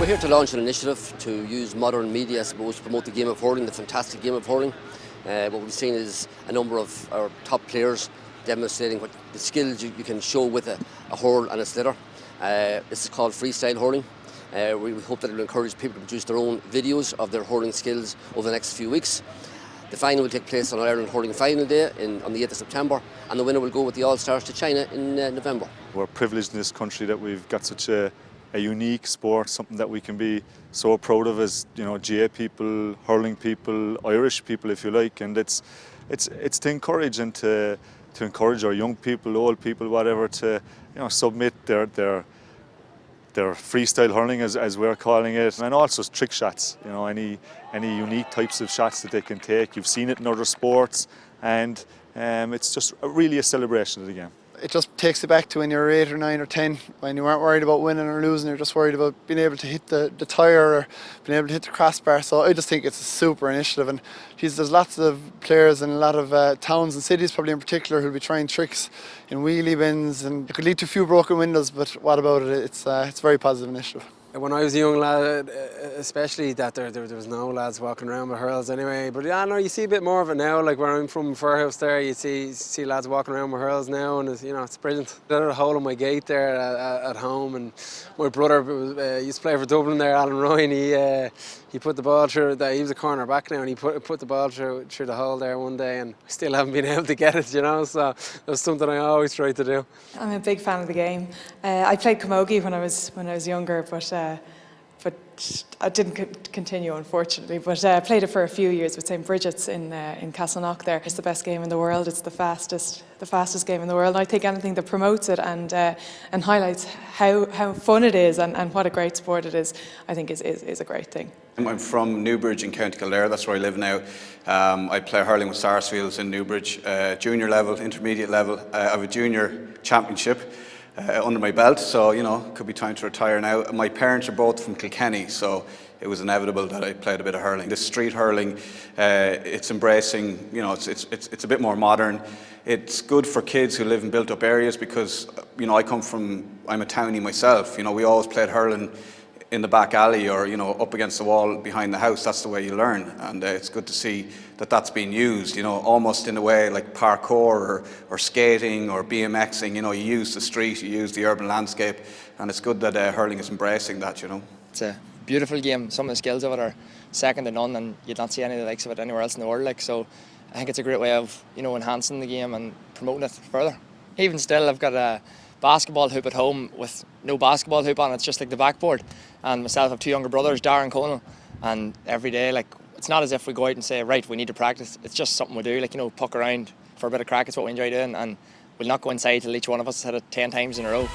We're here to launch an initiative to use modern media, I suppose, to promote the game of hurling, the fantastic game of hurling. What we've seen is a number of our top players demonstrating what the skills you can show with a hurl and a sliotar. This is called Freestyle Hurling. We hope that it will encourage people to produce their own videos of their hurling skills over the next few weeks. The final will take place on Ireland Hurling Final Day on the 8th of September, and the winner will go with the All-Stars to China in November. We're privileged in this country that we've got such a unique sport, something that we can be so proud of as, you know, GA people, hurling people, Irish people, if you like. And it's to encourage and to encourage our young people, old people, whatever, to, you know, submit their freestyle hurling, as we're calling it, and also trick shots. You know, any unique types of shots that they can take. You've seen it in other sports, and it's just really a celebration of the game. It just takes you back to when you were 8 or 9 or 10, when you weren't worried about winning or losing, you're just worried about being able to hit the tyre or being able to hit the crossbar. So I just think it's a super initiative, and geez, there's lots of players in a lot of towns and cities, probably in particular, who'll be trying tricks in wheelie bins, and it could lead to a few broken windows, but what about it? It's a very positive initiative. When I was a young lad, especially that there was no lads walking around with hurls anyway. But yeah, no, you see a bit more of it now. Like where I'm from, Fairhouse there, you see lads walking around with hurls now, and it's brilliant. I had a hole in my gate there at home, and my brother used to play for Dublin there, Alan Ryan. He put the ball through. He was a corner back now, and he put the ball through the hole there one day, and I still haven't been able to get it. So that was something I always tried to do. I'm a big fan of the game. I played camogie when I was younger, but I didn't continue, unfortunately. But I played it for a few years with St. Bridget's in Castleknock there. It's the best game in the world. It's the fastest game in the world. And I think anything that promotes it and highlights how fun it is and what a great sport it is, I think is a great thing. I'm from Newbridge in County Kildare. That's where I live now. I play hurling with Sarsfields in Newbridge, junior level, intermediate level. I have a junior championship under my belt, so it could be time to retire now. My parents are both from Kilkenny, so it was inevitable that I played a bit of hurling. This street hurling, it's embracing, it's a bit more modern. It's good for kids who live in built-up areas because, I'm a townie myself. We always played hurling in the back alley or up against the wall behind the house. That's the way you learn, and it's good to see that that's being used, almost in a way like parkour or skating or BMXing. You use the street, you use the urban landscape, and it's good that hurling is embracing that. It's a beautiful game. Some of the skills of it are second to none, and you'd not see any of the likes of it anywhere else in the world. So I think it's a great way of enhancing the game and promoting it further. Even still, I've got a basketball hoop at home with no basketball hoop on. It's just like the backboard, and myself have 2 younger brothers, Darren and Conal, and every day, it's not as if we go out and say, right, we need to practice. It's just something we do, puck around for a bit of crack. It's what we enjoy doing, and we'll not go inside till each one of us has had it 10 times in a row.